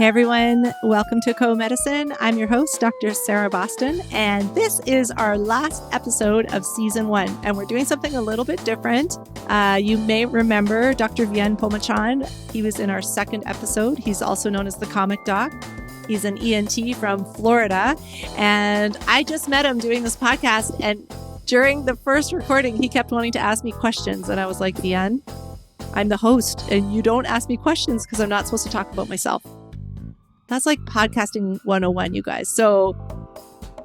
Hey everyone, welcome to Co-Medicine. I'm your host, Dr. Sarah Boston, and this is our last episode of Season 1, and we're doing something a little bit different. You may remember Dr. Vien Phommachanh. He was in our second episode. He's also known as the Comic Doc. He's an ENT from Florida, and I just met him doing this podcast, and during the first recording, he kept wanting to ask me questions, and I was like, Vien, I'm the host, and you don't ask me questions because I'm not supposed to talk about myself. That's like podcasting 101, you guys. So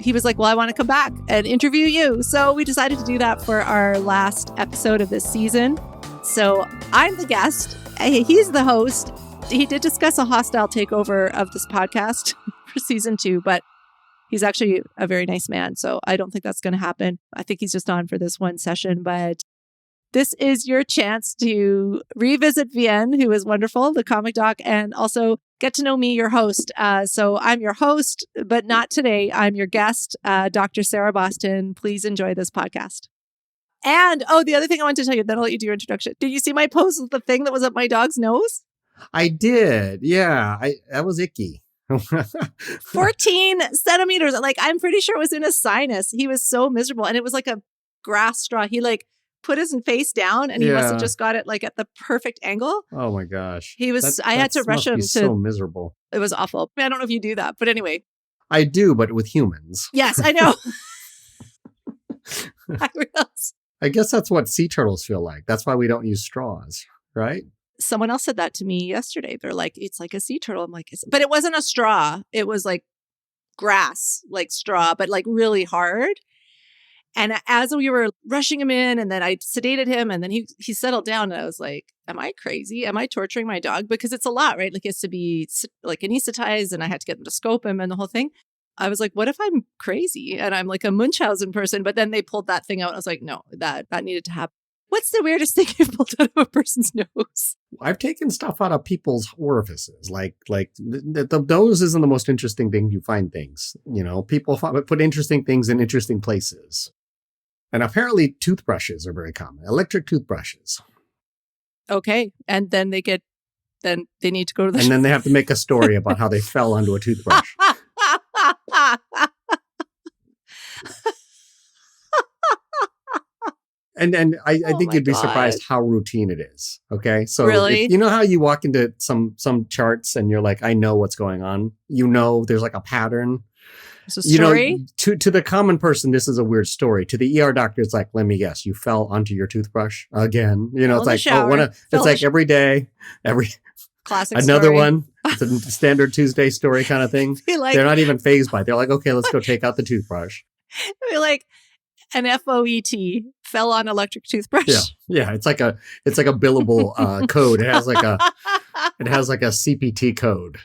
he was like, well, I want to come back and interview you. So we decided to do that for our last episode of this season. So I'm the guest. He's the host. He did discuss a hostile takeover of this podcast for season 2, but he's actually a very nice man. So I don't think that's going to happen. I think he's just on for this one session, but this is your chance to revisit Vien, who is wonderful, the Comic Doc, and also get to know me, your host. So I'm your host, but not today. I'm your guest, Dr. Sarah Boston. Please enjoy this podcast. And, the other thing I want to tell you, then I'll let you do your introduction. Did you see my post with the thing that was up my dog's nose? I did. Yeah, that was icky. 14 centimeters. Like, I'm pretty sure it was in a sinus. He was so miserable. And it was like a grass straw. He put his face down and he must have just got it at the perfect angle. Oh my gosh. I had to rush him to. So miserable. It was awful. I don't know if you do that, but anyway. I do, but with humans. Yes, I know. I realize. I guess that's what sea turtles feel like. That's why we don't use straws, right? Someone else said that to me yesterday. They're like, it's like a sea turtle. I'm like, but it wasn't a straw. It was like grass, like straw, but like really hard. And as we were rushing him in, and then I sedated him, and then he settled down, and I was like, am I crazy? Am I torturing my dog? Because it's a lot, right? Like, he has to be like anesthetized, and I had to get them to scope him and the whole thing. I was like, what if I'm crazy and I'm like a Munchausen person? But then they pulled that thing out. And I was like, no, that needed to happen. What's the weirdest thing you've pulled out of a person's nose? I've taken stuff out of people's orifices. Like the nose isn't the most interesting thing. You find things, people put interesting things in interesting places. And apparently toothbrushes are very common. Electric toothbrushes. Okay. And then they need to go to the... And then they have to make a story about how they fell onto a toothbrush. And I think you'd be surprised how routine it is. Okay. So really? You know how you walk into some charts and you're like, I know what's going on. There's like a pattern. It's a story? To the common person, this is a weird story. To the ER doctor, it's like, let me guess, you fell onto your toothbrush again. It's like, it's like every day, classic another story. One. It's a standard Tuesday story kind of thing. They're not even fazed by it. They're like, okay, let's go take out the toothbrush. I like an FOET, fell on electric toothbrush. Yeah. It's like a billable code. It has like a CPT code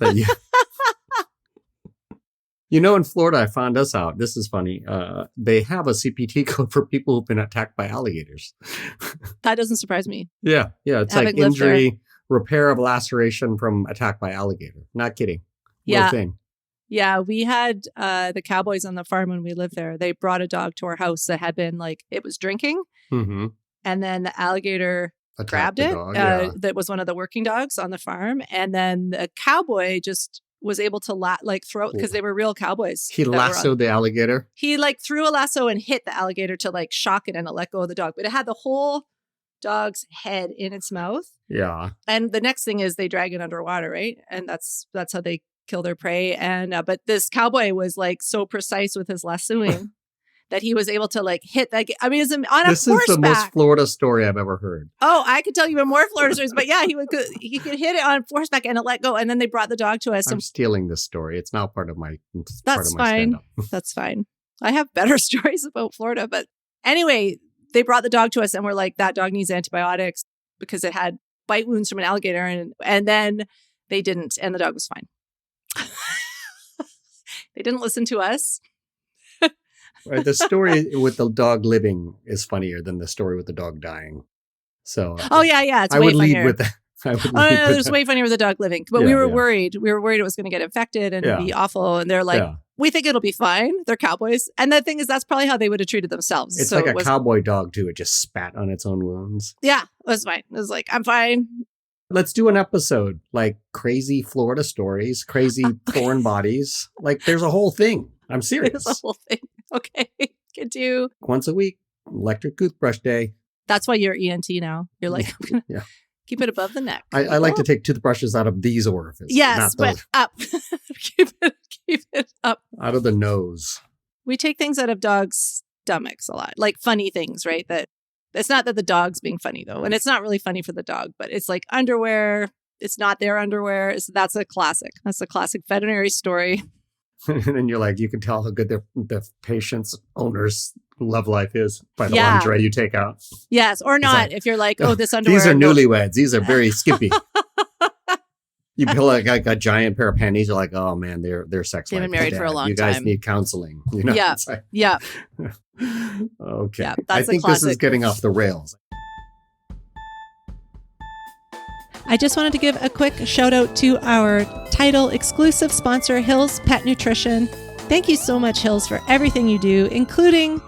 that you. In Florida, I found this out. This is funny. They have a CPT code for people who've been attacked by alligators. That doesn't surprise me. Yeah. It's like injury, repair of laceration from attack by alligator. Not kidding. Real thing. Yeah, we had the cowboys on the farm when we lived there. They brought a dog to our house that had been it was drinking. Mm-hmm. And then the alligator grabbed it. That was one of the working dogs on the farm. And then the cowboy just was able to throw, because they were real cowboys. He lassoed the alligator. He threw a lasso and hit the alligator to shock it and it let go of the dog. But it had the whole dog's head in its mouth. Yeah. And the next thing is they drag it underwater, right? And that's how they kill their prey. And but this cowboy was so precise with his lassoing that he was able to hit that. I mean, it's on a horseback. This is the most Florida story I've ever heard. Oh, I could tell you even more Florida stories, but yeah, he could hit it on horseback and it let go. And then they brought the dog to us. I'm stealing this story. It's now part of my. That's fine. That's fine. I have better stories about Florida, but anyway, they brought the dog to us and we're like, that dog needs antibiotics because it had bite wounds from an alligator, and then they didn't, and the dog was fine. They didn't listen to us. Right, the story with the dog living is funnier than the story with the dog dying. So, yeah, it's I way would funnier. lead with that. It's way funnier with the dog living. But we were worried. We were worried it was going to get infected and it'd be awful. And they're like, we think it'll be fine. They're cowboys. And the thing is, that's probably how they would have treated themselves. It's like a cowboy dog too. It just spat on its own wounds. Yeah, it was fine. It was like, I'm fine. Let's do an episode like crazy Florida stories, crazy foreign bodies. Like there's a whole thing. I'm serious. There's a whole thing. Okay. Could do. Once a week, electric toothbrush day. That's why you're ENT now. You're like, I'm going to Yeah. keep it above the neck. I like to take toothbrushes out of these orifices. Yes, but up. keep it up. Out of the nose. We take things out of dogs' stomachs a lot, like funny things, right? That it's not that the dog's being funny though, and it's not really funny for the dog, but it's like underwear. It's not their underwear. That's a classic. That's a classic veterinary story. And then you're like, you can tell how good the patient's owner's love life is by the lingerie you take out. Yes, or not. Like, if you're like, oh, this underwear. These are newlyweds. These are very skimpy. You feel like a giant pair of panties. You're like, oh man, their sex life. They've been married for a long time. You guys need counseling. You know? Yeah. Like, yeah. Okay. Yeah, I think this is getting off the rails. I just wanted to give a quick shout out to our title exclusive sponsor, Hill's Pet Nutrition. Thank you so much, Hills, for everything you do, including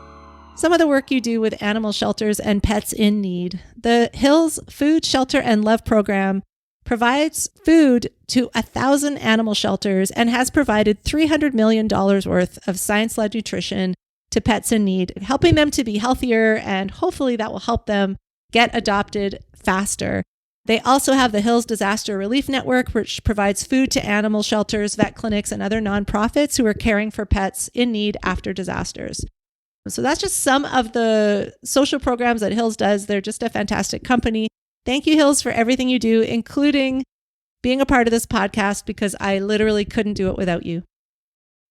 some of the work you do with animal shelters and pets in need. The Hills Food, Shelter, and Love program provides food to 1,000 animal shelters and has provided $300 million worth of science-led nutrition to pets in need, helping them to be healthier, and hopefully that will help them get adopted faster. They also have the Hills Disaster Relief Network, which provides food to animal shelters, vet clinics, and other nonprofits who are caring for pets in need after disasters. So that's just some of the social programs that Hills does. They're just a fantastic company. Thank you, Hills, for everything you do, including being a part of this podcast, because I literally couldn't do it without you.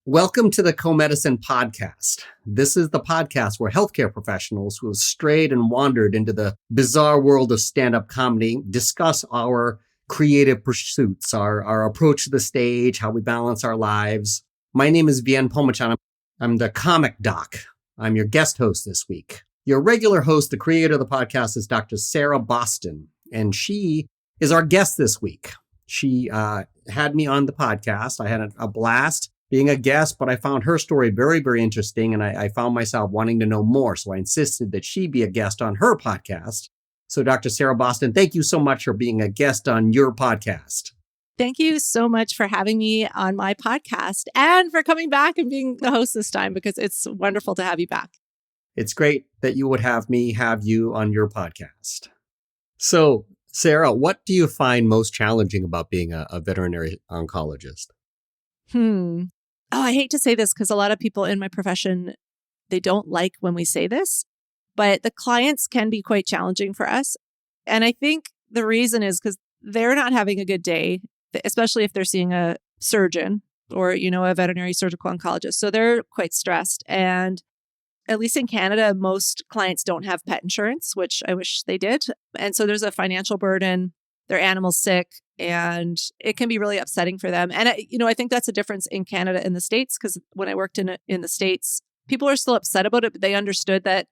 Welcome to the Co-Medicine Podcast. This is the podcast where healthcare professionals who have strayed and wandered into the bizarre world of stand-up comedy discuss our creative pursuits, our approach to the stage, how we balance our lives. My name is Vien Phommachanh. I'm the comic doc. I'm your guest host this week. Your regular host, the creator of the podcast, is Dr. Sarah Boston, and she is our guest this week. She had me on the podcast. I had a blast being a guest, but I found her story very, very interesting, and I found myself wanting to know more. So I insisted that she be a guest on her podcast. So Dr. Sarah Boston, thank you so much for being a guest on your podcast. Thank you so much for having me on my podcast and for coming back and being the host this time, because it's wonderful to have you back. It's great that you would have me have you on your podcast. So, Sarah, what do you find most challenging about being a veterinary oncologist? Oh, I hate to say this because a lot of people in my profession, they don't like when we say this, but the clients can be quite challenging for us. And I think the reason is because they're not having a good day, especially if they're seeing a surgeon or, a veterinary surgical oncologist. So they're quite stressed. And at least in Canada, most clients don't have pet insurance, which I wish they did. And so there's a financial burden. Their animal's sick, and it can be really upsetting for them. And, I think that's a difference in Canada and the States, because when I worked in the States, people are still upset about it, but they understood that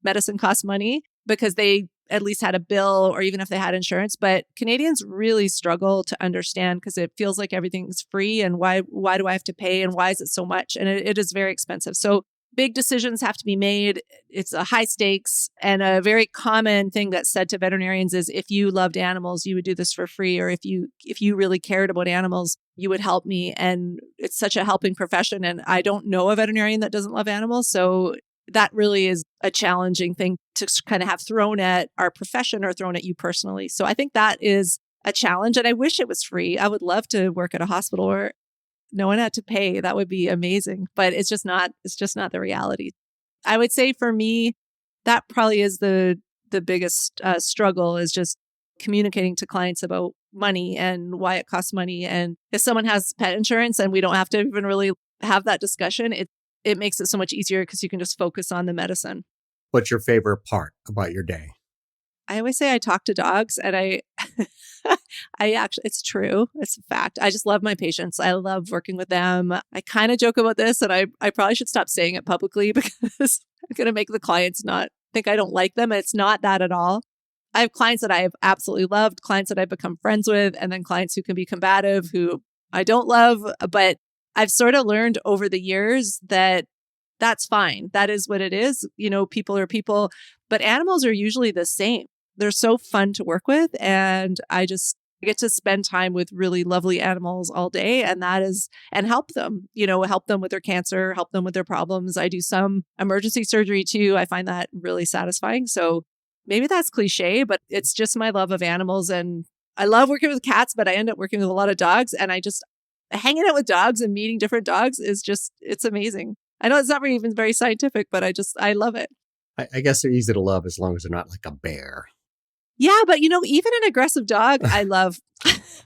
medicine costs money because they at least had a bill, or even if they had insurance. But Canadians really struggle to understand because it feels like everything's free, and why do I have to pay, and why is it so much? And it is very expensive. So big decisions have to be made. It's a high stakes, and a very common thing that's said to veterinarians is, if you loved animals, you would do this for free. Or if you really cared about animals, you would help me. And it's such a helping profession. And I don't know a veterinarian that doesn't love animals. So that really is a challenging thing to kind of have thrown at our profession or thrown at you personally. So I think that is a challenge. And I wish it was free. I would love to work at a hospital where no one had to pay. That would be amazing. But it's just not the reality. I would say for me, that probably is the biggest struggle, is just communicating to clients about money and why it costs money. And if someone has pet insurance and we don't have to even really have that discussion, it makes it so much easier because you can just focus on the medicine. What's your favorite part about your day? I always say I talk to dogs, and I actually, it's true. It's a fact. I just love my patients. I love working with them. I kind of joke about this, and I probably should stop saying it publicly because I'm going to make the clients not think I don't like them. And it's not that at all. I have clients that I have absolutely loved, clients that I've become friends with, and then clients who can be combative, who I don't love. But I've sort of learned over the years that that's fine. That is what it is. People are people, but animals are usually the same. they're so fun to work with. And I get to spend time with really lovely animals all day. And help them, help them with their cancer, help them with their problems. I do some emergency surgery too. I find that really satisfying. So maybe that's cliche, but it's just my love of animals. And I love working with cats, but I end up working with a lot of dogs. And hanging out with dogs and meeting different dogs it's amazing. I know it's not even very scientific, but I love it. I guess they're easy to love as long as they're not like a bear. Yeah, but even an aggressive dog, I love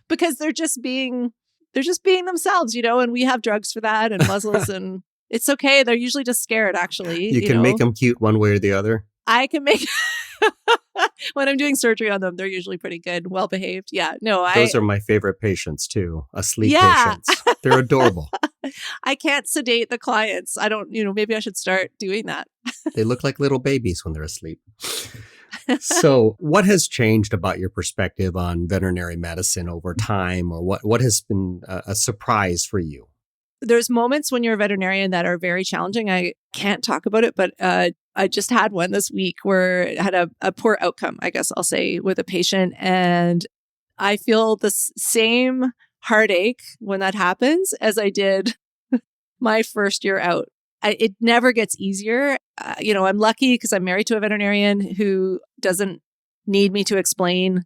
because they're just being themselves, and we have drugs for that and muzzles and it's okay. They're usually just scared, actually. You can make them cute one way or the other. I can make when I'm doing surgery on them, they're usually pretty good, well behaved. Yeah, no, those are my favorite patients too. Asleep patients. They're adorable. I can't sedate the clients. I don't, maybe I should start doing that. They look like little babies when they're asleep. So what has changed about your perspective on veterinary medicine over time, or what has been a surprise for you? There's moments when you're a veterinarian that are very challenging. I can't talk about it, but I just had one this week where I had a poor outcome, I guess I'll say, with a patient. And I feel the same heartache when that happens as I did my first year out. It never gets easier. I'm lucky because I'm married to a veterinarian who doesn't need me to explain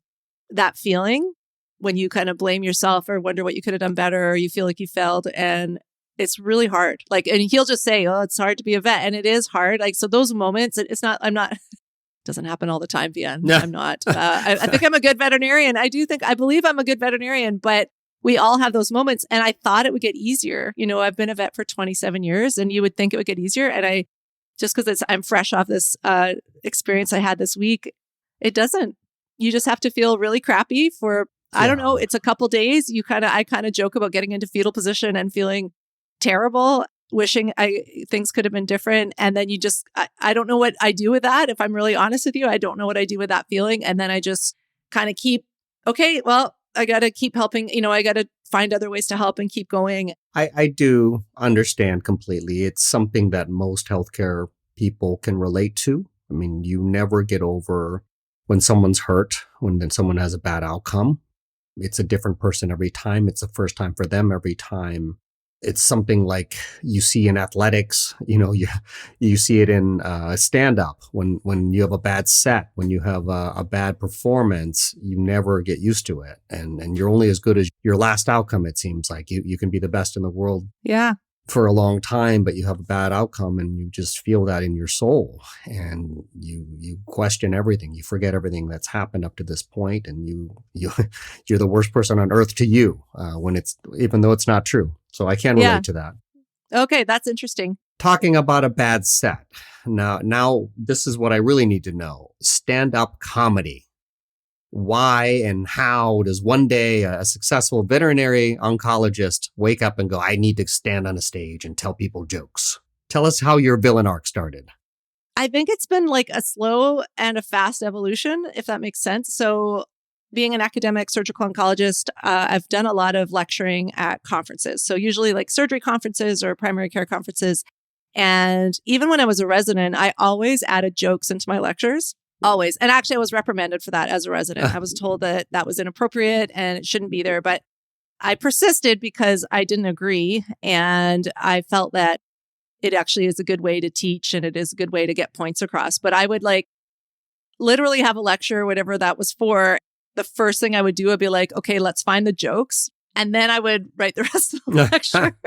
that feeling when you kind of blame yourself or wonder what you could have done better or you feel like you failed. And it's really hard. And he'll just say, oh, it's hard to be a vet. And it is hard. So those moments, doesn't happen all the time, Vien. No. I'm not. I think I'm a good veterinarian. I believe I'm a good veterinarian, but we all have those moments. And I thought it would get easier. I've been a vet for 27 years and you would think it would get easier. And just because I'm fresh off this experience I had this week, it doesn't. You just have to feel really crappy for, I don't know, it's a couple days. I kind of joke about getting into fetal position and feeling terrible, wishing things could have been different. And then I don't know what I do with that. If I'm really honest with you, I don't know what I do with that feeling. And then I just kind of I got to keep helping. I got to find other ways to help and keep going. I do understand completely. It's something that most healthcare people can relate to. I mean, you never get over when someone's hurt, when someone has a bad outcome. It's a different person every time. It's the first time for them every time. It's something like you see in athletics, you see it in stand-up when you have a bad set, when you have a bad performance, you never get used to it. And you're only as good as your last outcome, it seems like. You can be the best in the world for a long time, but you have a bad outcome and you just feel that in your soul. And you question everything. You forget everything that's happened up to this point, and you're the worst person on earth to you even though it's not true. So I can relate to that. Okay, that's interesting. Talking about a bad set. Now this is what I really need to know. Stand-up comedy. Why and how does one day a successful veterinary oncologist wake up and go, I need to stand on a stage and tell people jokes? Tell us how your villain arc started. I think it's been like a slow and a fast evolution, if that makes sense. So being an academic surgical oncologist, I've done a lot of lecturing at conferences. So usually like surgery conferences or primary care conferences. And even when I was a resident, I always added jokes into my lectures. Always. And actually, I was reprimanded for that as a resident. I was told that was inappropriate and it shouldn't be there. But I persisted because I didn't agree. And I felt that it actually is a good way to teach and it is a good way to get points across. But I would literally have a lecture, whatever that was for. The first thing I would do would be like, okay, let's find the jokes. And then I would write the rest of the lecture.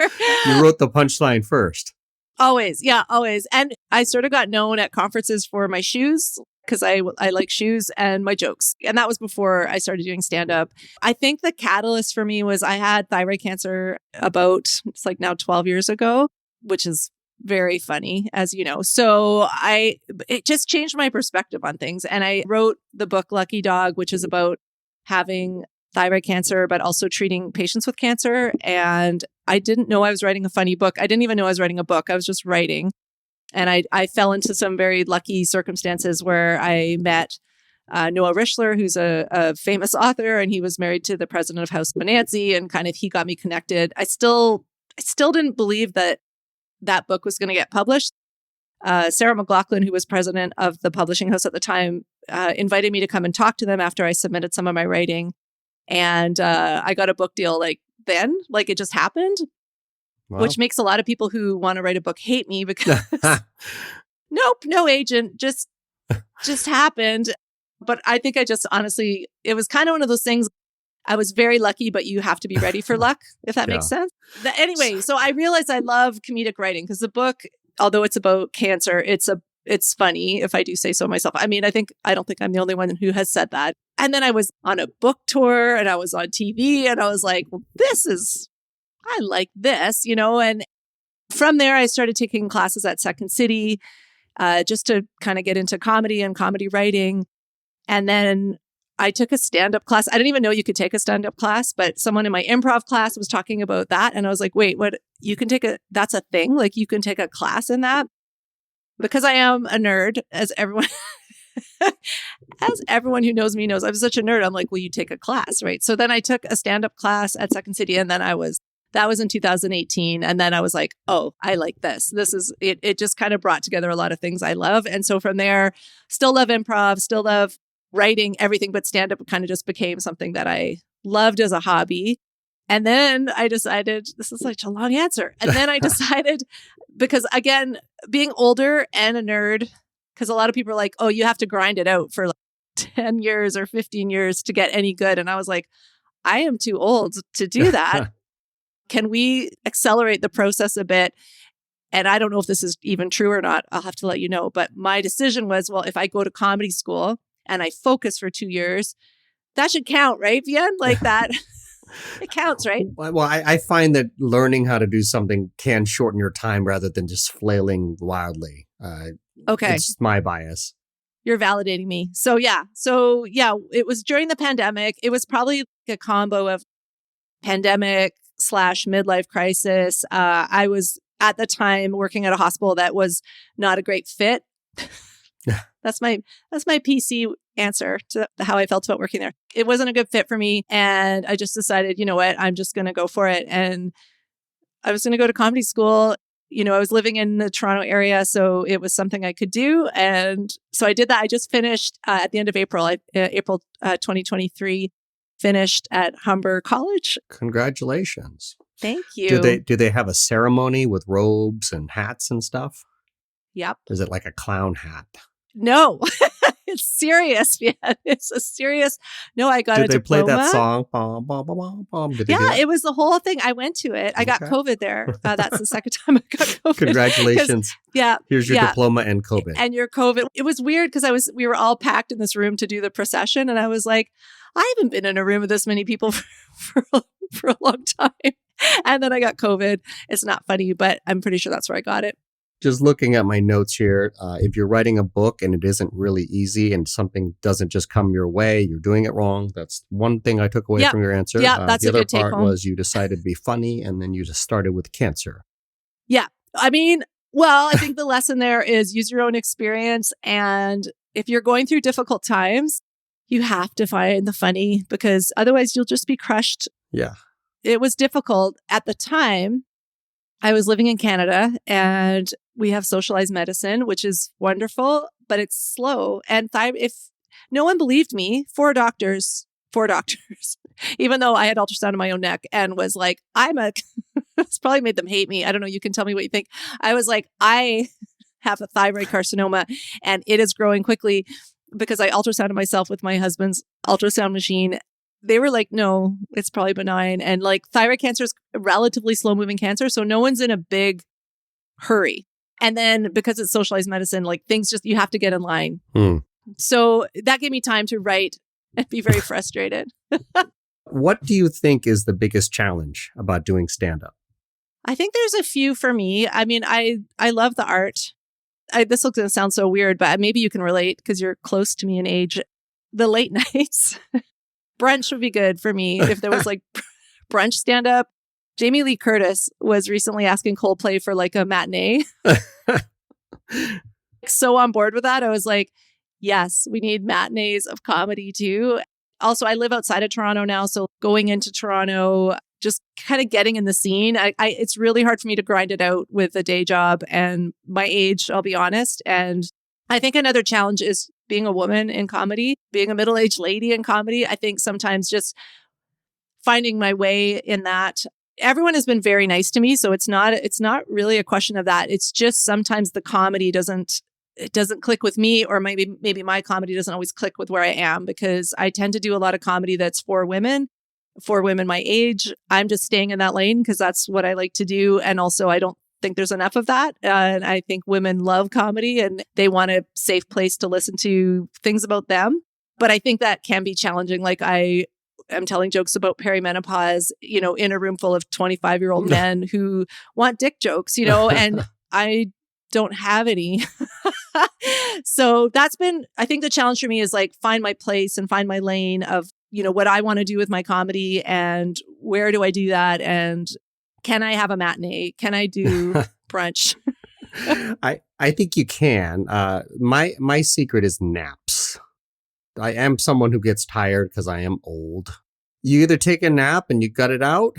You wrote the punchline first. Always. Yeah, always. And I sort of got known at conferences for my shoes because I like shoes and my jokes. And that was before I started doing stand-up. I think the catalyst for me was I had thyroid cancer it's like now 12 years ago, which is very funny, as you know. So it just changed my perspective on things. And I wrote the book Lucky Dog, which is about having thyroid cancer, but also treating patients with cancer. And I didn't know I was writing a funny book. I didn't even know I was writing a book. I was just writing. And I fell into some very lucky circumstances where I met Noah Richler, who's a famous author, and he was married to the president of House Bonanzi, and kind of he got me connected. I still didn't believe that book was going to get published. Sarah McLachlan, who was president of the publishing house at the time, invited me to come and talk to them after I submitted some of my writing. And I got a book deal then, it just happened, which makes a lot of people who want to write a book hate me because nope, no agent, just happened. But I think I just honestly, it was kind of one of those things. I was very lucky, but you have to be ready for luck, if that makes sense. Anyway, so I realized I love comedic writing because the book, although it's about cancer, it's funny, if I do say so myself. I mean, I don't think I'm the only one who has said that. And then I was on a book tour and I was on TV and I was like, well, I like this, and from there I started taking classes at Second City, just to kind of get into comedy and comedy writing. And then I took a stand-up class. I didn't even know you could take a stand-up class, but someone in my improv class was talking about that. And I was like, wait, what? You can that's a thing? You can take a class in that? Because I am a nerd, as everyone who knows me knows, I'm such a nerd. I'm like, will you take a class, right? So then I took a stand-up class at Second City, and then that was in 2018. And then I was like, oh, I like this. This is, it just kind of brought together a lot of things I love. And so from there, still love improv, still love writing, everything, but stand-up kind of just became something that I loved as a hobby. And then I decided, this is such a long answer. And then I decided, because again, being older and a nerd, because a lot of people are like, oh, you have to grind it out for 10 years or 15 years to get any good. And I was like, I am too old to do that. Can we accelerate the process a bit? And I don't know if this is even true or not. I'll have to let you know. But my decision was, well, if I go to comedy school and I focus for 2 years, that should count, right, Vien? That, it counts, right? Well, I find that learning how to do something can shorten your time rather than just flailing wildly. Okay. It's my bias. You're validating me. So yeah, it was during the pandemic. It was probably a combo of pandemic / midlife crisis. I was at the time working at a hospital that was not a great fit. That's my PC answer to how I felt about working there. It wasn't a good fit for me. And I just decided, you know what, I'm just going to go for it. And I was going to go to comedy school. I was living in the Toronto area, so it was something I could do. And so I did that. I just finished at the end of April, April 2023, finished at Humber College. Congratulations. Thank you. Do they have a ceremony with robes and hats and stuff? Yep. Is it like a clown hat? No, it's serious. Yeah, it's a serious. No, I got a diploma. Did they play that song? Bom, bom, bom, bom. Yeah, it was the whole thing. I went to it. I got COVID there. That's the second time I got COVID. Congratulations. Yeah. Here's your diploma and COVID. And your COVID. It was weird because we were all packed in this room to do the procession. And I was like, I haven't been in a room with this many people for a long time. And then I got COVID. It's not funny, but I'm pretty sure that's where I got it. Just looking at my notes here, if you're writing a book and it isn't really easy and something doesn't just come your way, you're doing it wrong. That's one thing I took away from your answer. Yeah, that's the a good other part take home. was you decided to be funny and then you just started with cancer. Yeah. I mean, well, I think the lesson there is use your own experience. And if you're going through difficult times, you have to find the funny because otherwise you'll just be crushed. Yeah. It was difficult at the time. I was living in Canada and we have socialized medicine, which is wonderful, but it's slow. And if no one believed me, four doctors, even though I had ultrasound in my own neck and was like, it's probably made them hate me. I don't know. You can tell me what you think. I was like, I have a thyroid carcinoma and it is growing quickly because I ultrasounded myself with my husband's ultrasound machine. They were like, no, it's probably benign. And thyroid cancer is a relatively slow moving cancer. So no one's in a big hurry. And then because it's socialized medicine, things just, you have to get in line. So that gave me time to write and be very frustrated. What do you think is the biggest challenge about doing stand-up? I think there's a few for me. I mean, I love the art. This looks going to sound so weird, but maybe you can relate because you're close to me in age. The late nights. Brunch would be good for me if there was brunch stand-up. Jamie Lee Curtis was recently asking Coldplay for a matinee. So on board with that. I was like, yes, we need matinees of comedy too. Also, I live outside of Toronto now. So going into Toronto, just kind of getting in the scene. It's really hard for me to grind it out with a day job and my age, I'll be honest. And I think another challenge is being a woman in comedy, being a middle-aged lady in comedy. I think sometimes just finding my way in that. Everyone has been very nice to me, so it's not really a question of that. It's just sometimes the comedy doesn't click with me, or maybe my comedy doesn't always click with where I am, because I tend to do a lot of comedy that's for women my age. I'm just staying in that lane because that's what I like to do. And also, I don't think there's enough of that. And I think women love comedy and they want a safe place to listen to things about them. But I think that can be challenging. Like I am telling jokes about perimenopause, in a room full of 25-year-old men who want dick jokes, and I don't have any. So that's been, I think the challenge for me is like find my place and find my lane of, what I want to do with my comedy and where do I do that? And can I have a matinee? Can I do brunch? I think you can. My secret is naps. I am someone who gets tired because I am old. You either take a nap and you gut it out,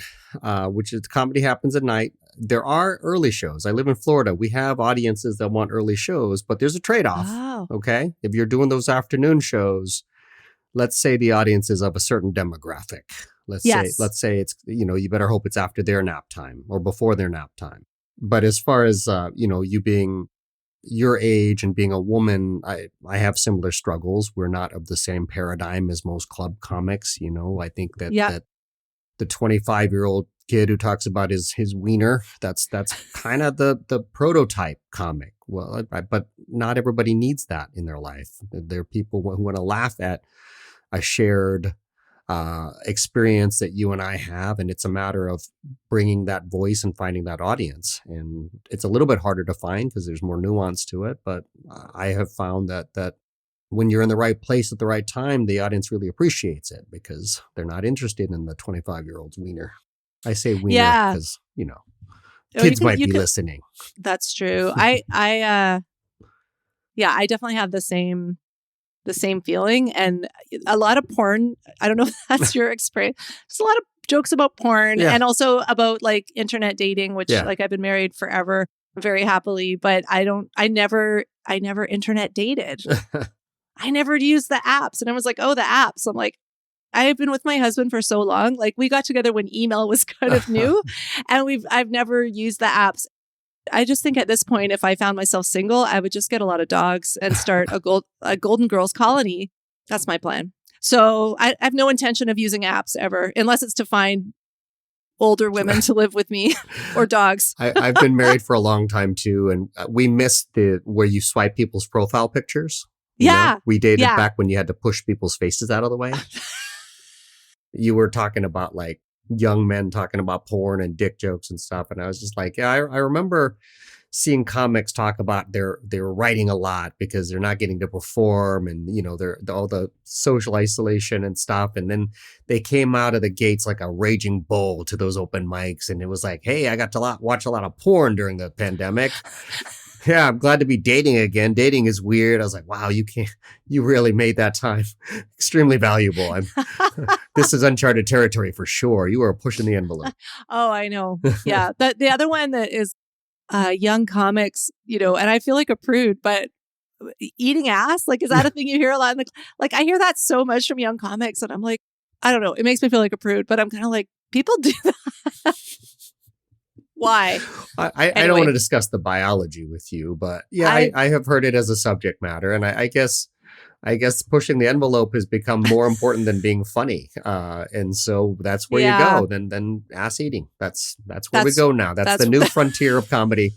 which is comedy happens at night. There are early shows. I live in Florida. We have audiences that want early shows, but there's a trade-off. Oh. Okay. If you're doing those afternoon shows, let's say the audience is of a certain demographic. Let's say it's, you better hope it's after their nap time or before their nap time. But as far as, you being your age and being a woman, I have similar struggles. We're not of the same paradigm as most club comics. I think that the 25-year-old kid who talks about his wiener, that's kind of the prototype comic. Well, but not everybody needs that in their life. There are people who want to laugh at a shared experience that you and I have, and it's a matter of bringing that voice and finding that audience. And it's a little bit harder to find because there's more nuance to it. But I have found that when you're in the right place at the right time, the audience really appreciates it because they're not interested in the 25-year-old's wiener. I say wiener because, kids might be listening. That's true. I definitely have the same feeling. And a lot of porn, I don't know if that's your experience. There's a lot of jokes about porn and also about like internet dating, which like I've been married forever, very happily, but I never internet dated. I never used the apps. And I was like, oh, the apps. I'm like, I have been with my husband for so long. Like we got together when email was kind of new and I've never used the apps. I just think at this point, if I found myself single, I would just get a lot of dogs and start a Golden Girls colony. That's my plan. So I have no intention of using apps ever, unless it's to find older women to live with me or dogs. I've been married for a long time too. And we missed where you swipe people's profile pictures. We dated back when you had to push people's faces out of the way. You were talking about like young men talking about porn and dick jokes and stuff. And I was just like, I remember seeing comics talk about they're writing a lot because they're not getting to perform and, they're all the social isolation and stuff. And then they came out of the gates like a raging bull to those open mics. And it was like, hey, I got to watch a lot of porn during the pandemic. Yeah, I'm glad to be dating again. Dating is weird. I was like, wow, you really made that time extremely valuable. This is uncharted territory for sure. You are pushing the envelope. Oh, I know. Yeah. The other one that is young comics, and I feel like a prude, but eating ass, like, is that a thing you hear a lot? Like, I hear that so much from young comics and I'm like, I don't know. It makes me feel like a prude, but I'm kind of like, people do that. Why? I don't want to discuss the biology with you, but I have heard it as a subject matter. And I guess pushing the envelope has become more important than being funny. And so that's where you go. Then ass eating. That's where we go now. That's the new frontier of comedy.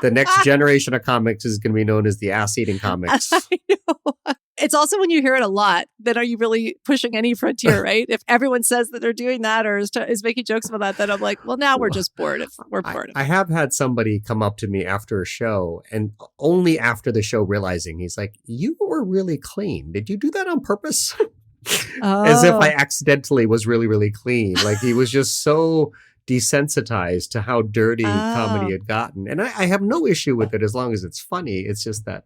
The next generation of comics is going to be known as the ass eating comics. I know. It's also when you hear it a lot, then are you really pushing any frontier, right? If everyone says that they're doing that or is making jokes about that, then I'm like, well, now we're just bored. We're bored. I have had somebody come up to me after a show and only after the show realizing, he's like, you were really clean. Did you do that on purpose? As if I accidentally was really, really clean. Like he was just so desensitized to how dirty comedy had gotten. And I have no issue with it as long as it's funny. It's just that,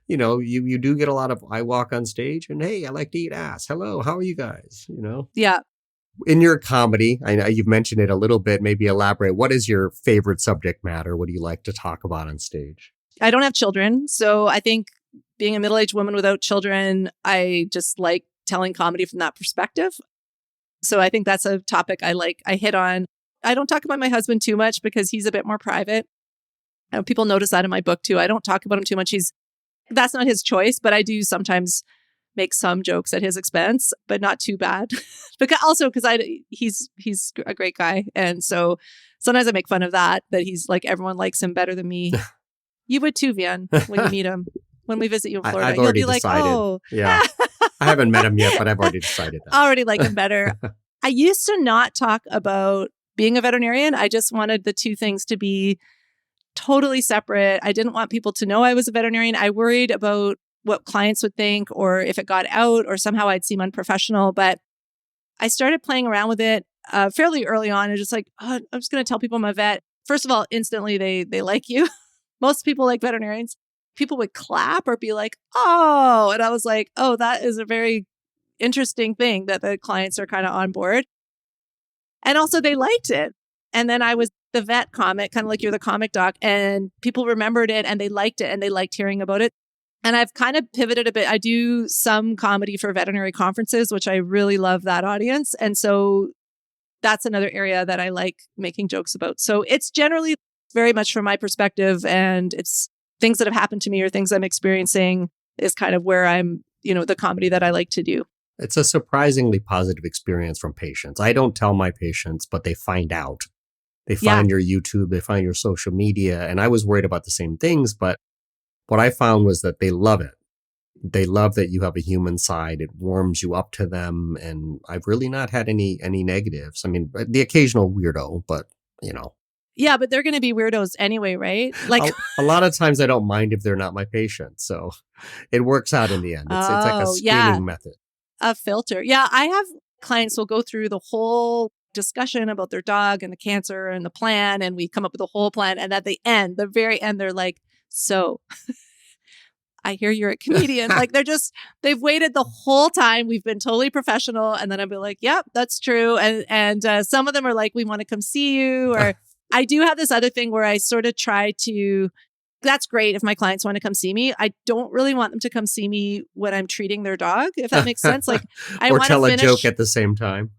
you do get a lot of, I walk on stage and, hey, I like to eat ass. Hello, how are you guys? Yeah. In your comedy, I know you've mentioned it a little bit, maybe elaborate. What is your favorite subject matter? What do you like to talk about on stage? I don't have children. So I think being a middle-aged woman without children, I just like telling comedy from that perspective. So I think that's a topic I hit on. I don't talk about my husband too much because he's a bit more private. People notice that in my book too. I don't talk about him too much. That's not his choice, but I do sometimes make some jokes at his expense, but not too bad. because he's a great guy. And so sometimes I make fun of that he's like, everyone likes him better than me. You would too, Vien, when you meet him, when we visit you in Florida. I've already You'll be decided. Like, oh. Yeah. I haven't met him yet, but I've already decided that. I already like him better. I used to not talk about being a veterinarian. I just wanted the two things to be totally separate. I didn't want people to know I was a veterinarian. I worried about what clients would think, or if it got out, or somehow I'd seem unprofessional. But I started playing around with it fairly early on. And just like, oh, I'm just going to tell people I'm a vet. First of all, instantly they like you. Most people like veterinarians. People would clap or be like, oh, and I was like, oh, that is a very interesting thing that the clients are kind of on board. And also they liked it. And then I was the vet comic, kind of like you're the comic doc, and people remembered it and they liked it and they liked hearing about it. And I've kind of pivoted a bit. I do some comedy for veterinary conferences, which I really love that audience. And so that's another area that I like making jokes about. So it's generally very much from my perspective, and it's things that have happened to me or things I'm experiencing is kind of where I'm, the comedy that I like to do. It's a surprisingly positive experience from patients. I don't tell my patients, but they find out. They find your YouTube, they find your social media. And I was worried about the same things, but what I found was that they love it. They love that you have a human side. It warms you up to them. And I've really not had any negatives. I mean, the occasional weirdo, but Yeah, but they're going to be weirdos anyway, right? Like a lot of times I don't mind if they're not my patient. So it works out in the end. It's like a screening method. A filter. Yeah, I have clients will go through the whole discussion about their dog and the cancer and the plan, and we come up with a whole plan. And at the very end, they're like, so I hear you're a comedian. Like they've waited the whole time. We've been totally professional. And then I'll be like, yep, that's true. And some of them are like, we want to come see you. Or I do have this other thing where I sort of try to, that's great if my clients want to come see me. I don't really want them to come see me when I'm treating their dog, if that makes sense. Like I or want tell to finish a joke at the same time.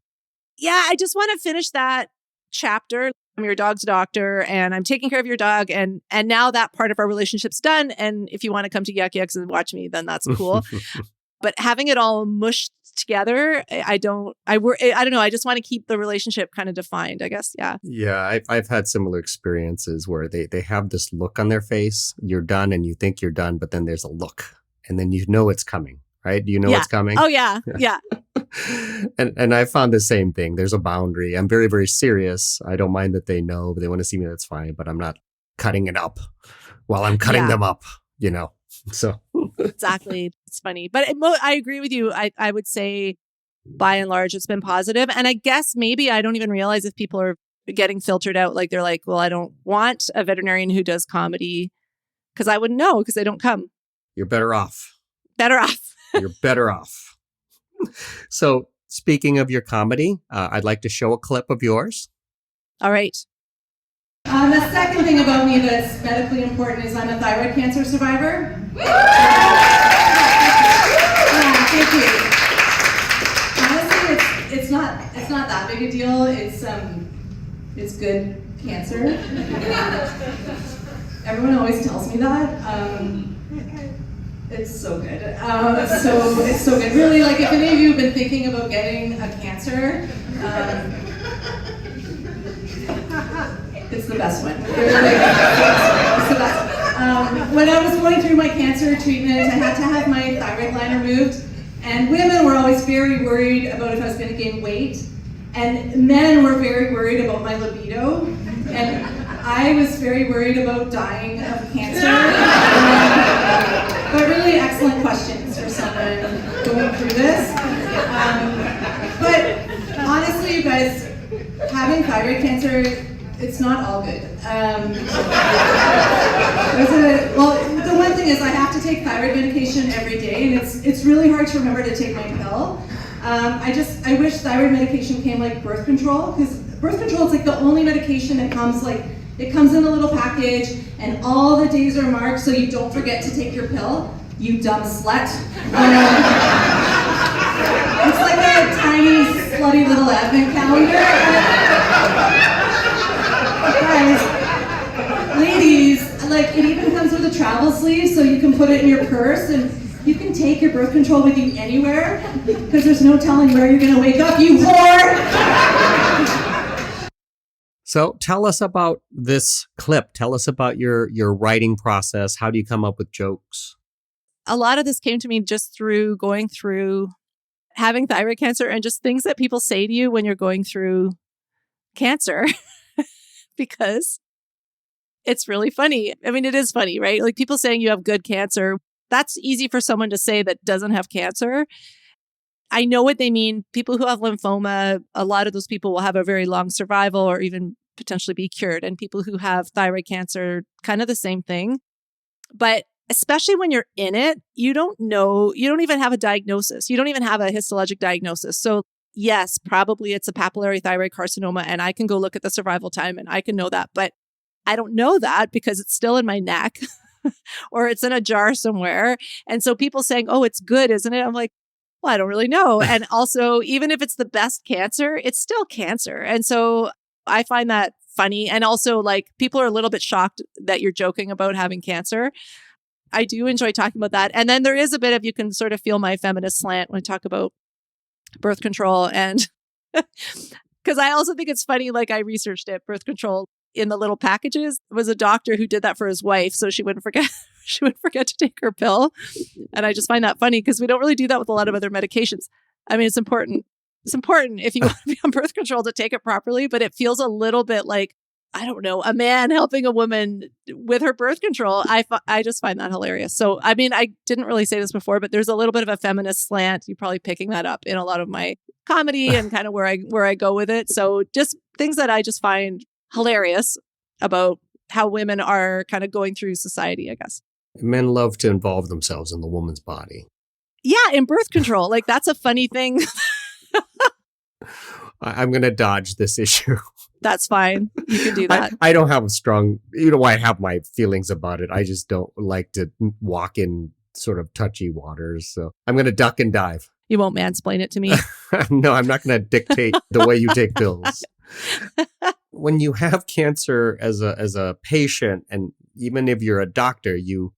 Yeah, I just want to finish that chapter. I'm your dog's doctor and I'm taking care of your dog. And now that part of our relationship's done. And if you want to come to Yuck Yucks and watch me, then that's cool. But having it all mushed together, I don't know. I just want to keep the relationship kind of defined, I guess. Yeah. Yeah. I've had similar experiences where they have this look on their face. You're done and you think you're done, but then there's a look and then you know it's coming, right? Do you know what's coming? Oh, yeah. Yeah. And I found the same thing. There's a boundary. I'm very, very serious. I don't mind that they know, but they want to see me. That's fine. But I'm not cutting it up while I'm cutting them up, So exactly. It's funny. But I agree with you. I would say by and large, it's been positive. And I guess maybe I don't even realize if people are getting filtered out. Like they're like, well, I don't want a veterinarian who does comedy because I wouldn't know because they don't come. You're better off. Better off. You're better off. So speaking of your comedy, I'd like to show a clip of yours. All right. The second thing about me that's medically important is I'm a thyroid cancer survivor. Thank you. Honestly, it's not that big a deal. It's good cancer. Everyone always tells me that. It's so good. It's so good. Really, like if any of you have been thinking about getting a cancer, it's the best one. It's the best. When I was going through my cancer treatment, I had to have my thyroid gland removed, and women were always very worried about if I was going to gain weight, and men were very worried about my libido, and I was very worried about dying of cancer. But really excellent questions for someone going through this. But honestly, you guys, having thyroid cancer, it's not all good. The one thing is I have to take thyroid medication every day, and it's really hard to remember to take my pill. I wish thyroid medication came like birth control, because birth control is like the only medication that comes it comes in a little package, and all the days are marked so you don't forget to take your pill. you dumb slut. It's like a tiny, slutty little advent calendar. Guys, ladies, like it even comes with a travel sleeve so you can put it in your purse and you can take your birth control with you anywhere because there's no telling where you're gonna wake up, you whore! So tell us about this clip. Tell us about your writing process. How do you come up with jokes? A lot of this came to me just through going through having thyroid cancer and just things that people say to you when you're going through cancer because it's really funny. I mean, it is funny, right? Like people saying you have good cancer. That's easy for someone to say that doesn't have cancer. I know what they mean. People who have lymphoma, a lot of those people will have a very long survival or even potentially be cured. And people who have thyroid cancer, kind of the same thing. But especially when you're in it, you don't know, you don't even have a diagnosis. You don't even have a histologic diagnosis. So yes, probably it's a papillary thyroid carcinoma and I can go look at the survival time and I can know that. But I don't know that because it's still in my neck or it's in a jar somewhere. And so people saying, oh, it's good, isn't it? I'm like, well, I don't really know. And also, even if it's the best cancer, it's still cancer. And so I find that funny. And also, like, people are a little bit shocked that you're joking about having cancer. I do enjoy talking about that. And then there is a bit of, you can sort of feel my feminist slant when I talk about birth control. And because I also think it's funny, like I researched it, birth control in the little packages. It was a doctor who did that for his wife so she wouldn't forget to take her pill. And I just find that funny because we don't really do that with a lot of other medications. I mean, it's important. It's important if you want to be on birth control to take it properly, but it feels a little bit like, I don't know, a man helping a woman with her birth control. I just find that hilarious. So, I mean, I didn't really say this before, but there's a little bit of a feminist slant. You're probably picking that up in a lot of my comedy and kind of where I go with it. So just things that I just find hilarious about how women are kind of going through society, I guess. Men love to involve themselves in the woman's body. Yeah, in birth control. Like, that's a funny thing. I'm going to dodge this issue. That's fine. You can do that. I don't have a strong, I have my feelings about it. I just don't like to walk in sort of touchy waters. So I'm going to duck and dive. You won't mansplain it to me. No, I'm not going to dictate the way you take pills. When you have cancer as a patient, and even if you're a doctor, you're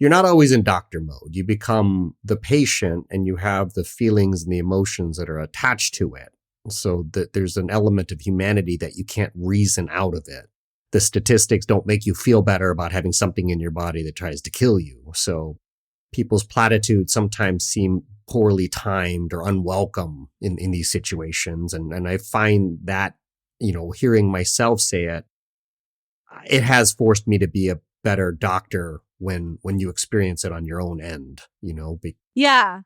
not always in doctor mode. You become the patient and you have the feelings and the emotions that are attached to it. So that there's an element of humanity that you can't reason out of it. The statistics don't make you feel better about having something in your body that tries to kill you. So people's platitudes sometimes seem poorly timed or unwelcome in these situations. And I find that, hearing myself say it, it has forced me to be a better doctor when you experience it on your own end, Yeah,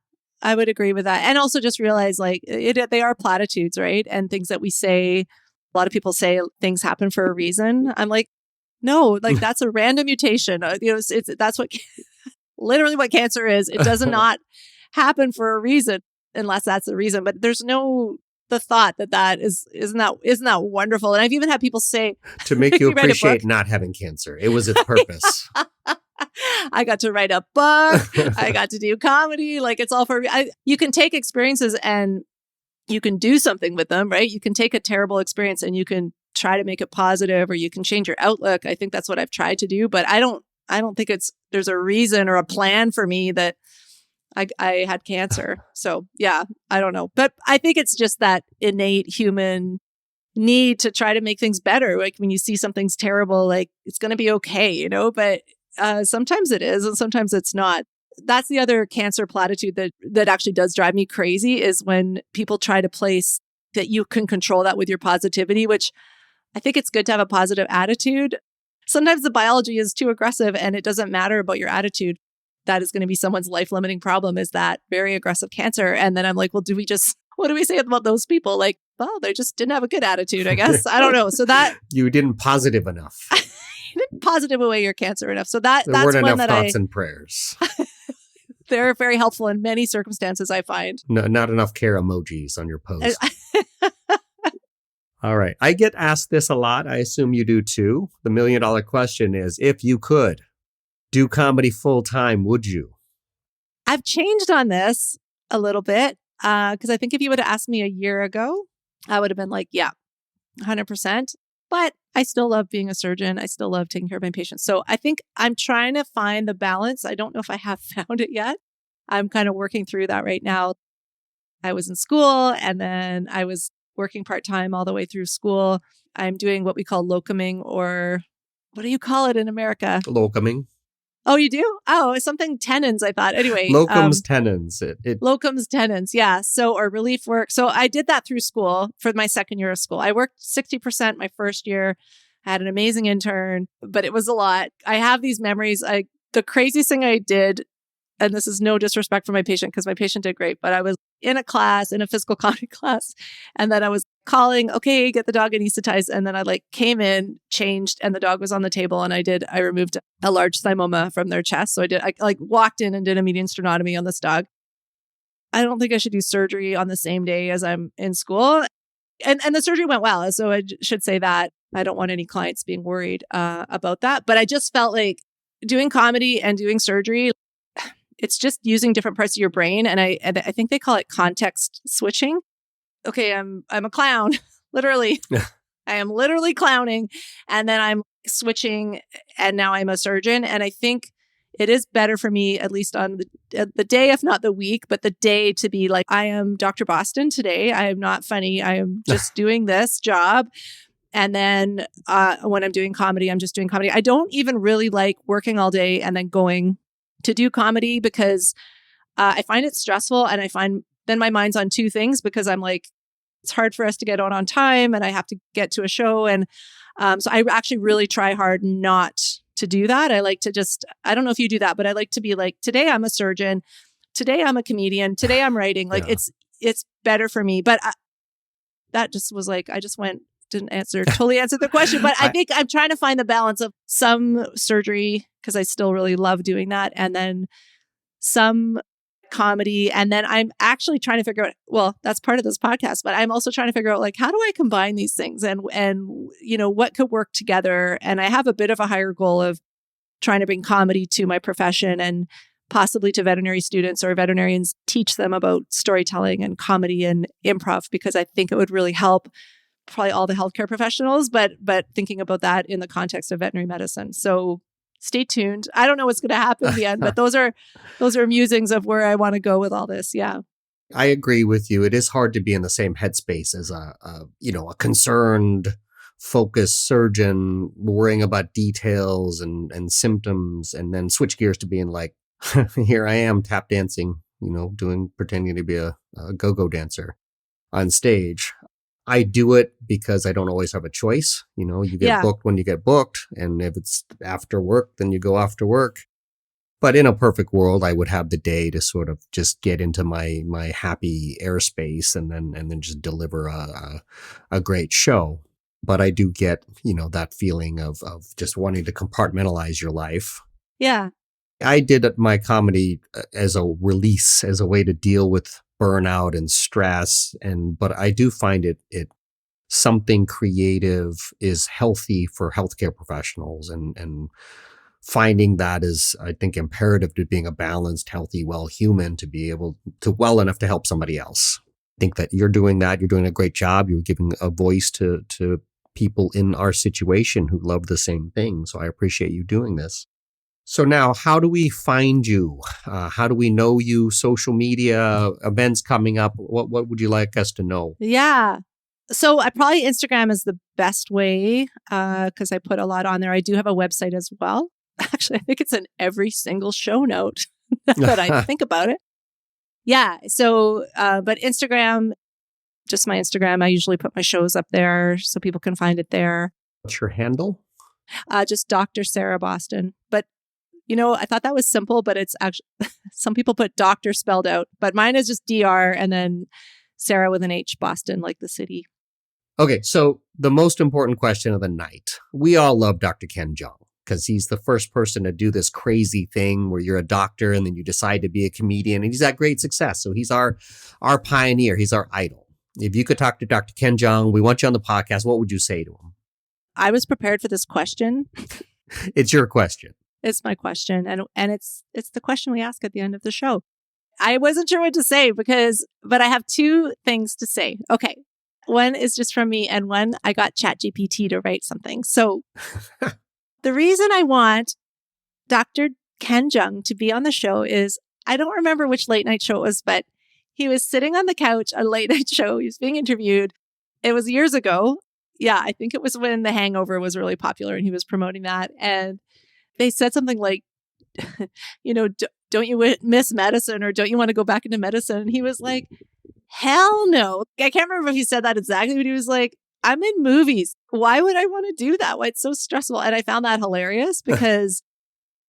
I would agree with that. And also just realize they are platitudes, right? And things that we say, a lot of people say things happen for a reason. I'm like, no, that's a random mutation. That's what literally what cancer is. It does not happen for a reason unless that's the reason. But there's no the thought that isn't that wonderful. And I've even had people say to make you appreciate not having cancer. It was its purpose. I got to write a book. I got to do comedy. It's all for you can take experiences and you can do something with them, right? You can take a terrible experience and you can try to make it positive, or you can change your outlook. I think that's what I've tried to do, but I don't think there's a reason or a plan for me that I had cancer. So yeah, I don't know. But I think it's just that innate human need to try to make things better. Like when you see something's terrible, it's going to be okay, but sometimes it is and sometimes it's not. That's the other cancer platitude that actually does drive me crazy, is when people try to place that you can control that with your positivity, which I think it's good to have a positive attitude. Sometimes the biology is too aggressive and it doesn't matter about your attitude. That is going to be someone's life-limiting problem, is that very aggressive cancer. And then I'm like, well, what do we say about those people? Well, they just didn't have a good attitude, I guess. I don't know. So that you didn't positive enough. You didn't positive away your cancer enough. So that's weren't one enough that thoughts and prayers. They're very helpful in many circumstances, I find. No, not enough care emojis on your post. All right. I get asked this a lot. I assume you do too. The $1 million question is, if you could do comedy full time, would you? I've changed on this a little bit because I think if you would have asked me a year ago, I would have been like, yeah, 100%. But I still love being a surgeon. I still love taking care of my patients. So I think I'm trying to find the balance. I don't know if I have found it yet. I'm kind of working through that right now. I was in school and then I was working part-time all the way through school. I'm doing what we call locuming, or what do you call it in America? Locuming. Oh, you do? Oh, it's something tenens, I thought. Anyway. Locums tenens. Locums tenens, yeah. So, or relief work. So I did that through school for my second year of school. I worked 60% my first year. I had an amazing intern, but it was a lot. I have these memories. The craziest thing I did, and this is no disrespect for my patient because my patient did great, but I was in a physical comedy class, and then I was calling, okay, get the dog anesthetized. And then I came in, changed, and the dog was on the table. And I removed a large thymoma from their chest. So I walked in and did a median sternotomy on this dog. I don't think I should do surgery on the same day as I'm in school. And the surgery went well. So I should say that. I don't want any clients being worried about that. But I just felt like doing comedy and doing surgery, it's just using different parts of your brain. And I think they call it context switching. Okay, I'm a clown, literally. I am literally clowning. And then I'm switching and now I'm a surgeon. And I think it is better for me, at least on the day, if not the week, but the day to be like, I am Dr. Boston today. I am not funny. I am just doing this job. And then when I'm doing comedy, I'm just doing comedy. I don't even really like working all day and then going to do comedy because I find it stressful. And I find then my mind's on two things because I'm like, it's hard for us to get on time and I have to get to a show. And so I actually really try hard not to do that. I like to just, I don't know if you do that, but I like to be like, today I'm a surgeon. Today I'm a comedian. Today I'm writing. Like it's better for me. But that just was like, totally answer the question. But I think I'm trying to find the balance of some surgery because I still really love doing that. And then some comedy. And then I'm actually trying to figure out, well, that's part of this podcast, but I'm also trying to figure out like, how do I combine these things and what could work together? And I have a bit of a higher goal of trying to bring comedy to my profession and possibly to veterinary students or veterinarians, teach them about storytelling and comedy and improv, because I think it would really help probably all the healthcare professionals, but thinking about that in the context of veterinary medicine. So stay tuned. I don't know what's going to happen in the end, but those are musings of where I want to go with all this. Yeah. I agree with you. It is hard to be in the same headspace as a concerned, focused surgeon worrying about details and symptoms, and then switch gears to being like, here I am tap dancing, pretending to be a go-go dancer on stage. I do it because I don't always have a choice. You get booked when you get booked. And if it's after work, then you go after work. But in a perfect world, I would have the day to sort of just get into my happy airspace and then just deliver a great show. But I do get, that feeling of just wanting to compartmentalize your life. Yeah. I did my comedy as a release, as a way to deal with burnout and stress. But I do find it something creative is healthy for healthcare professionals, and finding that is, I think, imperative to being a balanced, healthy, well human to be able to well enough to help somebody else. I think that you're doing that. You're doing a great job. You're giving a voice to people in our situation who love the same thing. So I appreciate you doing this. So now, how do we find you? How do we know you? Social media, events coming up? What would you like us to know? Yeah. So probably Instagram is the best way because I put a lot on there. I do have a website as well. Actually, I think it's in every single show note that I think about it. Yeah. So, but Instagram, just my Instagram, I usually put my shows up there so people can find it there. What's your handle? Just Dr. Sarah Boston. But I thought that was simple, but it's actually, some people put doctor spelled out, but mine is just DR and then Sarah with an H, Boston, like the city. Okay. So the most important question of the night. We all love Dr. Ken Jeong because he's the first person to do this crazy thing where you're a doctor and then you decide to be a comedian, and he's had great success. So he's our pioneer. He's our idol. If you could talk to Dr. Ken Jeong, we want you on the podcast. What would you say to him? I was prepared for this question. It's your question. It's my question. And it's the question we ask at the end of the show. I wasn't sure what to say but I have two things to say. Okay. One is just from me and one I got ChatGPT to write something. So the reason I want Dr. Ken Jeong to be on the show is I don't remember which late night show it was, but he was sitting on the couch, a late night show. He was being interviewed. It was years ago. Yeah, I think it was when The Hangover was really popular and he was promoting that. And they said something like, don't you miss medicine or don't you want to go back into medicine? And he was like, hell no. I can't remember if he said that exactly, but he was like, I'm in movies. Why would I want to do that? Why it's so stressful? And I found that hilarious because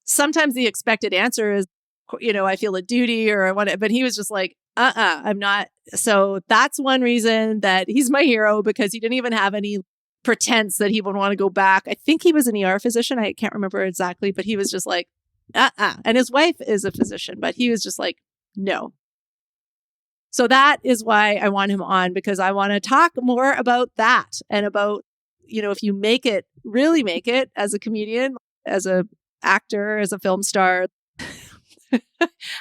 sometimes the expected answer is, I feel a duty or I want to, but he was just like, I'm not. So that's one reason that he's my hero because he didn't even have any pretense that he would want to go back. I think he was an ER physician. I can't remember exactly, but he was just like, And his wife is a physician, but he was just like, no. So that is why I want him on because I want to talk more about that and about, if you really make it as a comedian, as a actor, as a film star,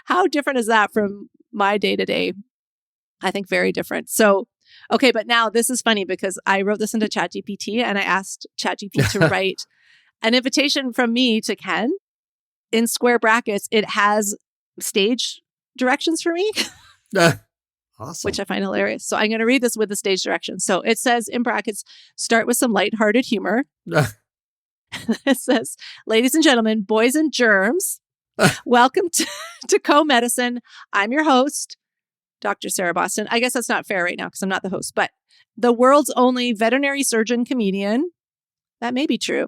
how different is that from my day to day? I think very different. So, okay, but now this is funny because I wrote this into ChatGPT and I asked ChatGPT to write an invitation from me to Ken. In square brackets, it has stage directions for me. Awesome. Which I find hilarious. So I'm going to read this with the stage directions. So it says in brackets, start with some lighthearted humor. It says, ladies and gentlemen, boys and germs, welcome to Co-Medicine. I'm your host, Dr. Sarah Boston. I guess that's not fair right now because I'm not the host, but the world's only veterinary surgeon comedian. That may be true.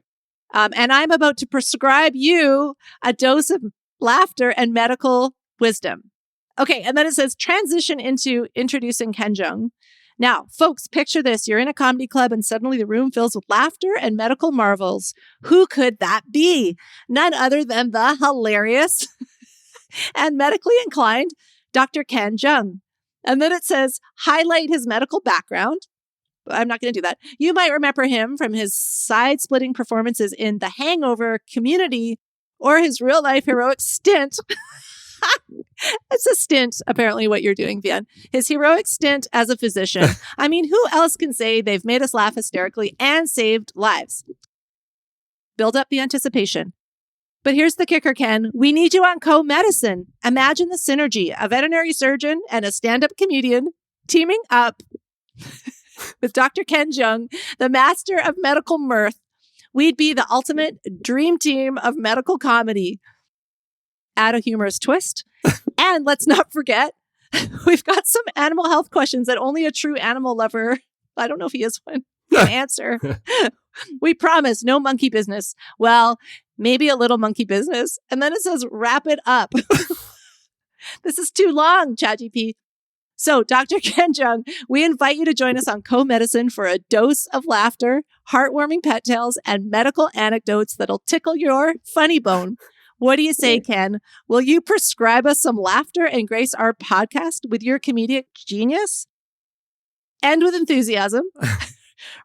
And I'm about to prescribe you a dose of laughter and medical wisdom. Okay, and then it says transition into introducing Ken Jeong. Now, folks, picture this. You're in a comedy club and suddenly the room fills with laughter and medical marvels. Who could that be? None other than the hilarious and medically inclined Dr. Ken Jeong. And then it says highlight his medical background. I'm not going to do that. You might remember him from his side-splitting performances in The Hangover, Community, or his real-life heroic stint. It's a stint, apparently, what you're doing, Vien. His heroic stint as a physician. I mean, who else can say they've made us laugh hysterically and saved lives? Build up the anticipation. But here's the kicker, Ken. We need you on Co-Medicine. Imagine the synergy, a veterinary surgeon and a stand-up comedian teaming up with Dr. Ken Jeong, the master of medical mirth. We'd be the ultimate dream team of medical comedy. Add a humorous twist. And let's not forget, we've got some animal health questions that only a true animal lover, I don't know if he is one, can answer. We promise no monkey business. Well, maybe a little monkey business. And then it says, wrap it up. This is too long, ChatGPT. So, Dr. Ken Jeong, we invite you to join us on Co-Medicine for a dose of laughter, heartwarming pet tales, and medical anecdotes that'll tickle your funny bone. What do you say, Ken? Will you prescribe us some laughter and grace our podcast with your comedic genius? And with enthusiasm.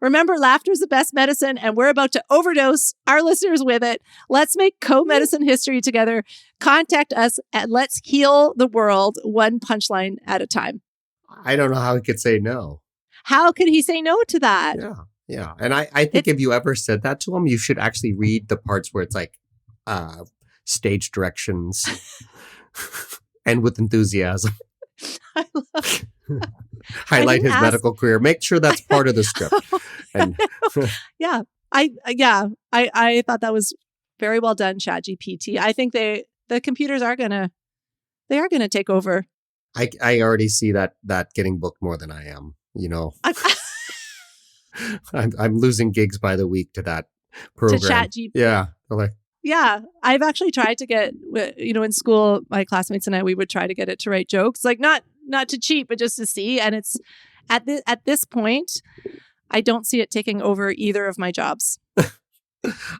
Remember, laughter is the best medicine, and we're about to overdose our listeners with it. Let's make Co-Medicine history together. Contact us and let's heal the world one punchline at a time. I don't know how he could say no. How could he say no to that? Yeah. And I think if you ever said that to him, you should actually read the parts where it's like stage directions and with enthusiasm. I love Highlight his medical career. Make sure that's part of the script. And yeah. I thought that was very well done, ChatGPT. I think the computers are gonna take over. I already see that getting booked more than I am. I'm losing gigs by the week to that program. To ChatGPT. Yeah. Yeah, I've actually tried to get, in school, my classmates and I, we would try to get it to write jokes, like not to cheat, but just to see. And it's at this point, I don't see it taking over either of my jobs.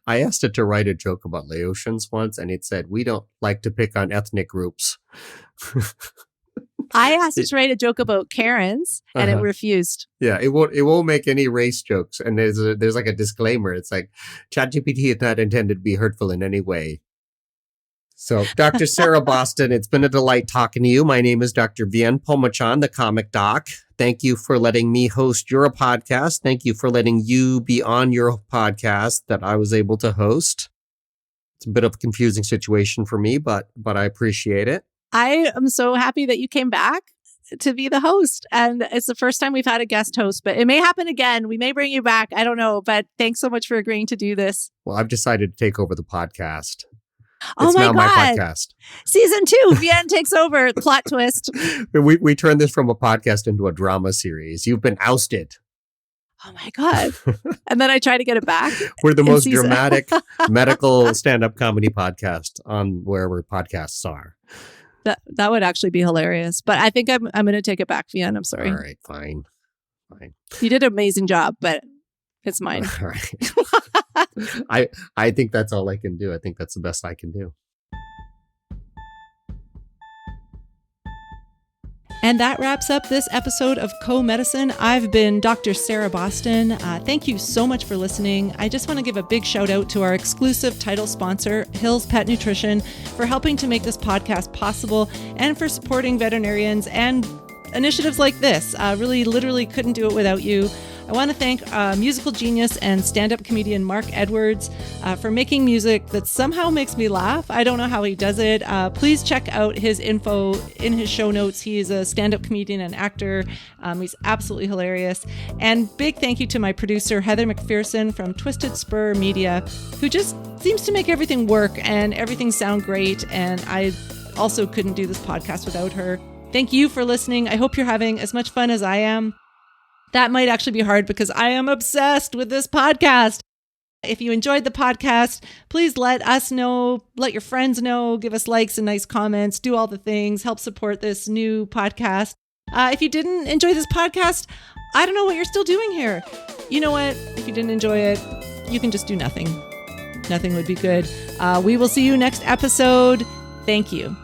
I asked it to write a joke about Laotians once, and it said, "We don't like to pick on ethnic groups." I asked it to write a joke about Karens, and it refused. Yeah, it won't make any race jokes. And there's like a disclaimer. It's like, ChatGPT is not intended to be hurtful in any way. So, Dr. Sarah Boston, it's been a delight talking to you. My name is Dr. Vien Phommachanh, the comic doc. Thank you for letting me host your podcast. Thank you for letting you be on your podcast that I was able to host. It's a bit of a confusing situation for me, but I appreciate it. I am so happy that you came back to be the host. And it's the first time we've had a guest host, but it may happen again. We may bring you back. I don't know. But thanks so much for agreeing to do this. Well, I've decided to take over the podcast. Oh it's my now God. my podcast. Season 2, Vien takes over. Plot twist. We turned this from a podcast into a drama series. You've been ousted. Oh my God. And then I try to get it back. We're the most dramatic medical stand-up comedy podcast on wherever podcasts are. That would actually be hilarious. But I think I'm going to take it back, Vien. I'm sorry. All right, fine. You did an amazing job, but it's mine. All right. I think that's all I can do. I think that's the best I can do. And that wraps up this episode of Co-Medicine. I've been Dr. Sarah Boston. Thank you so much for listening. I just want to give a big shout out to our exclusive title sponsor, Hill's Pet Nutrition, for helping to make this podcast possible and for supporting veterinarians and initiatives like this. Really, literally couldn't do it without you. I want to thank musical genius and stand-up comedian Mark Edwards for making music that somehow makes me laugh. I don't know how he does it. Please check out his info in his show notes. He is a stand-up comedian and actor. He's absolutely hilarious. And big thank you to my producer, Heather McPherson from Twisted Spur Media, who just seems to make everything work and everything sound great. And I also couldn't do this podcast without her. Thank you for listening. I hope you're having as much fun as I am. That might actually be hard because I am obsessed with this podcast. If you enjoyed the podcast, please let us know, let your friends know, give us likes and nice comments, do all the things, help support this new podcast. If you didn't enjoy this podcast, I don't know what you're still doing here. You know what? If you didn't enjoy it, you can just do nothing. Nothing would be good. We will see you next episode. Thank you.